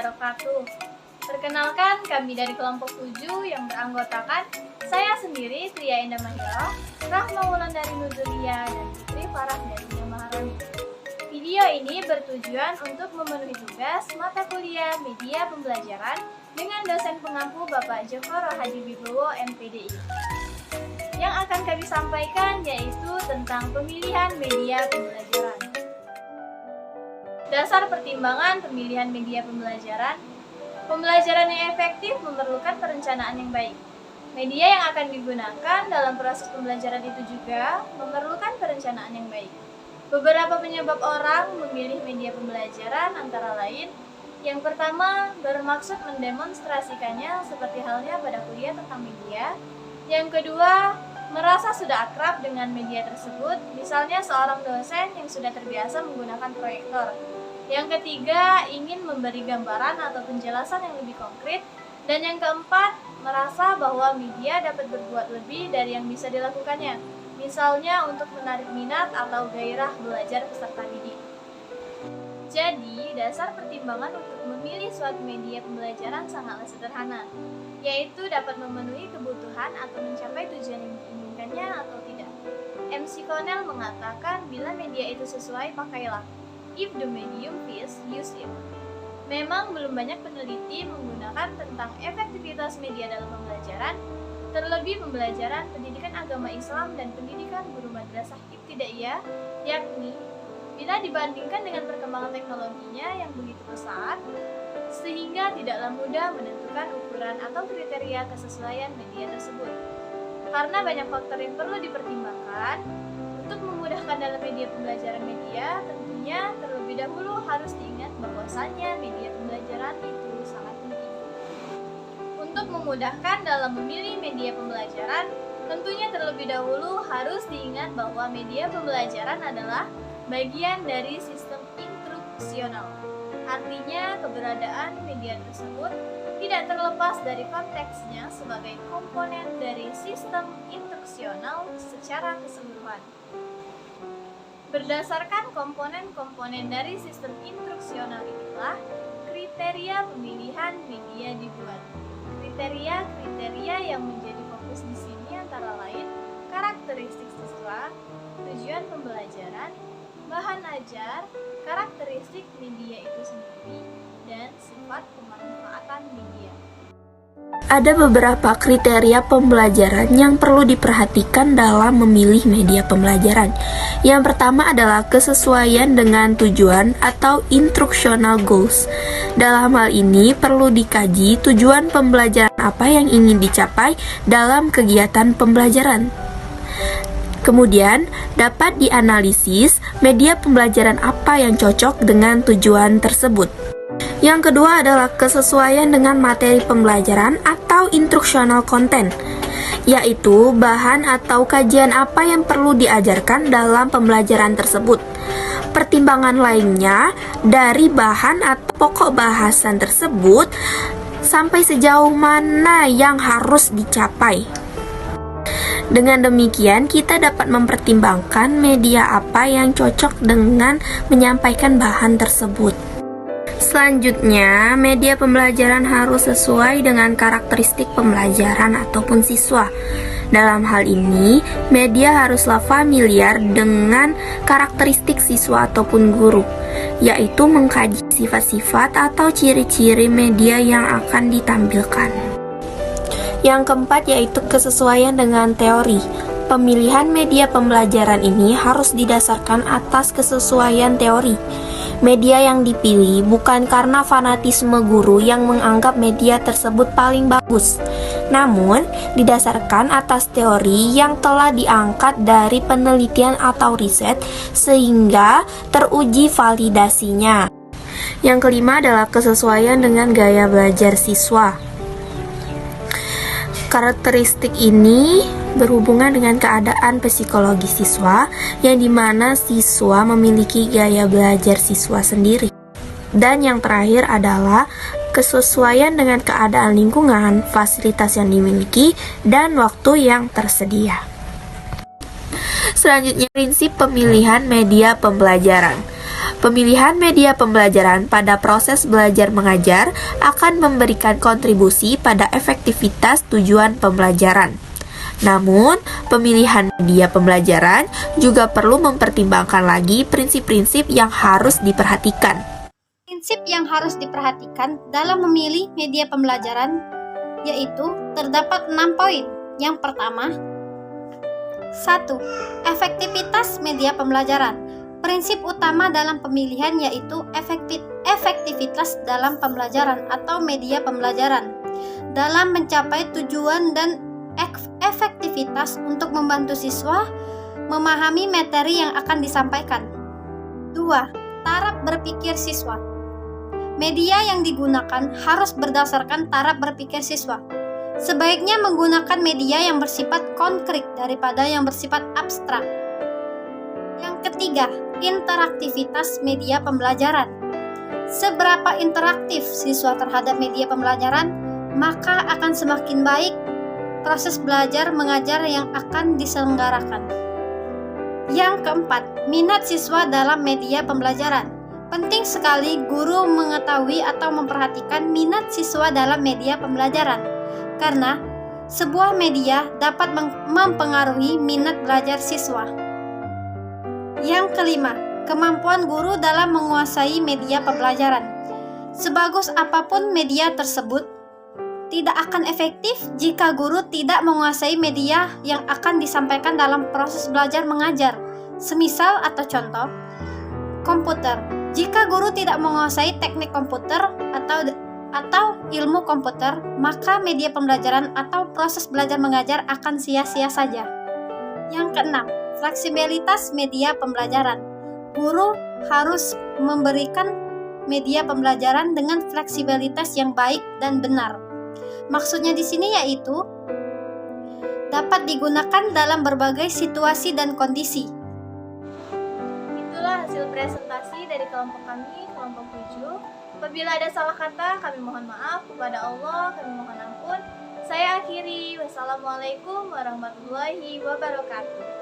wabarakatuh. Perkenalkan, kami dari kelompok 7 yang beranggotakan saya sendiri, Tria Indah Mahira, Rahma Wulandari Nuzulia, dan Fitri Farah dari Maharani. Video ini bertujuan untuk memenuhi tugas mata kuliah media pembelajaran dengan dosen pengampu Bapak Joko Rohadi Wibowo, MPDI. Yang akan kami sampaikan yaitu tentang pemilihan media pembelajaran. Dasar pertimbangan pemilihan media pembelajaran. Pembelajaran yang efektif memerlukan perencanaan yang baik. Media yang akan digunakan dalam proses pembelajaran itu juga memerlukan perencanaan yang baik. Beberapa penyebab orang memilih media pembelajaran antara lain: yang pertama, bermaksud mendemonstrasikannya seperti halnya pada kuliah tentang media. Yang kedua, merasa sudah akrab dengan media tersebut, misalnya seorang dosen yang sudah terbiasa menggunakan proyektor. Yang ketiga, ingin memberi gambaran atau penjelasan yang lebih konkret. Dan yang keempat, merasa bahwa media dapat berbuat lebih dari yang bisa dilakukannya, misalnya untuk menarik minat atau gairah belajar peserta didik. Jadi, dasar pertimbangan untuk memilih suatu media pembelajaran sangatlah sederhana, yaitu dapat memenuhi kebutuhan atau mencapai tujuan yang diinginkannya atau tidak. MC Connell mengatakan, bila media itu sesuai, pakailah. If the medium fits, use it. Memang belum banyak peneliti menggunakan tentang efektivitas media dalam pembelajaran, terlebih pembelajaran pendidikan agama Islam dan pendidikan guru madrasah ibtidaiyah, yakni bila dibandingkan dengan perkembangan teknologinya yang begitu pesat, sehingga tidaklah mudah menentukan ukuran atau kriteria kesesuaian media tersebut. Karena banyak faktor yang perlu dipertimbangkan, untuk memudahkan dalam media pembelajaran media, tentunya terlebih dahulu harus diingat bahwasannya media pembelajaran itu sangat penting. Untuk memudahkan dalam memilih media pembelajaran, tentunya terlebih dahulu harus diingat bahwa media pembelajaran adalah bagian dari sistem instruksional. Artinya, keberadaan media tersebut tidak terlepas dari konteksnya sebagai komponen dari sistem instruksional secara keseluruhan. Berdasarkan komponen-komponen dari sistem instruksional inilah kriteria pemilihan media dibuat. Kriteria-kriteria yang menjadi fokus di sini antara lain karakteristik siswa, tujuan pembelajaran, bahan ajar, karakteristik media itu sendiri, dan sifat pemanfaatan media. Ada beberapa kriteria pembelajaran yang perlu diperhatikan dalam memilih media pembelajaran. Yang pertama adalah kesesuaian dengan tujuan atau instructional goals. Dalam hal ini perlu dikaji tujuan pembelajaran apa yang ingin dicapai dalam kegiatan pembelajaran. Kemudian, dapat dianalisis media pembelajaran apa yang cocok dengan tujuan tersebut. Yang kedua adalah kesesuaian dengan materi pembelajaran atau instructional content, yaitu bahan atau kajian apa yang perlu diajarkan dalam pembelajaran tersebut. Pertimbangan lainnya dari bahan atau pokok bahasan tersebut sampai sejauh mana yang harus dicapai. Dengan demikian, kita dapat mempertimbangkan media apa yang cocok dengan menyampaikan bahan tersebut. Selanjutnya, media pembelajaran harus sesuai dengan karakteristik pembelajaran ataupun siswa. Dalam hal ini, media haruslah familiar dengan karakteristik siswa ataupun guru, yaitu mengkaji sifat-sifat atau ciri-ciri media yang akan ditampilkan. Yang keempat yaitu kesesuaian dengan teori. Pemilihan media pembelajaran ini harus didasarkan atas kesesuaian teori. Media yang dipilih bukan karena fanatisme guru yang menganggap media tersebut paling bagus, namun didasarkan atas teori yang telah diangkat dari penelitian atau riset sehingga teruji validasinya. Yang kelima adalah kesesuaian dengan gaya belajar siswa. Karakteristik ini berhubungan dengan keadaan psikologi siswa, yang dimana siswa memiliki gaya belajar siswa sendiri. Dan yang terakhir adalah kesesuaian dengan keadaan lingkungan, fasilitas yang dimiliki, dan waktu yang tersedia. Selanjutnya, prinsip pemilihan media pembelajaran. Pemilihan media pembelajaran pada proses belajar mengajar akan memberikan kontribusi pada efektivitas tujuan pembelajaran. Namun, pemilihan media pembelajaran juga perlu mempertimbangkan lagi prinsip-prinsip yang harus diperhatikan. Prinsip yang harus diperhatikan dalam memilih media pembelajaran yaitu terdapat 6 poin. Yang pertama, 1. Efektivitas media pembelajaran. Prinsip utama dalam pemilihan yaitu efektivitas dalam pembelajaran atau media pembelajaran dalam mencapai tujuan dan efektivitas untuk membantu siswa memahami materi yang akan disampaikan. 2. Taraf berpikir siswa. Media yang digunakan harus berdasarkan taraf berpikir siswa. Sebaiknya menggunakan media yang bersifat konkret daripada yang bersifat abstrak. Yang ketiga, interaktivitas media pembelajaran. Seberapa interaktif siswa terhadap media pembelajaran, maka akan semakin baik proses belajar mengajar yang akan diselenggarakan. Yang keempat, minat siswa dalam media pembelajaran. Penting sekali guru mengetahui atau memperhatikan minat siswa dalam media pembelajaran, karena sebuah media dapat mempengaruhi minat belajar siswa. Yang kelima, kemampuan guru dalam menguasai media pembelajaran. Sebagus apapun media tersebut, tidak akan efektif jika guru tidak menguasai media yang akan disampaikan dalam proses belajar mengajar. Semisal atau contoh, komputer. Jika guru tidak menguasai teknik komputer atau ilmu komputer, maka media pembelajaran atau proses belajar mengajar akan sia-sia saja. Yang keenam, fleksibilitas media pembelajaran. Guru harus memberikan media pembelajaran dengan fleksibilitas yang baik dan benar. Maksudnya di sini yaitu dapat digunakan dalam berbagai situasi dan kondisi. Itulah hasil presentasi dari kelompok kami, kelompok 7. Apabila ada salah kata, kami mohon maaf. Kepada Allah, kami mohon ampun. Saya akhiri. Wassalamualaikum warahmatullahi wabarakatuh.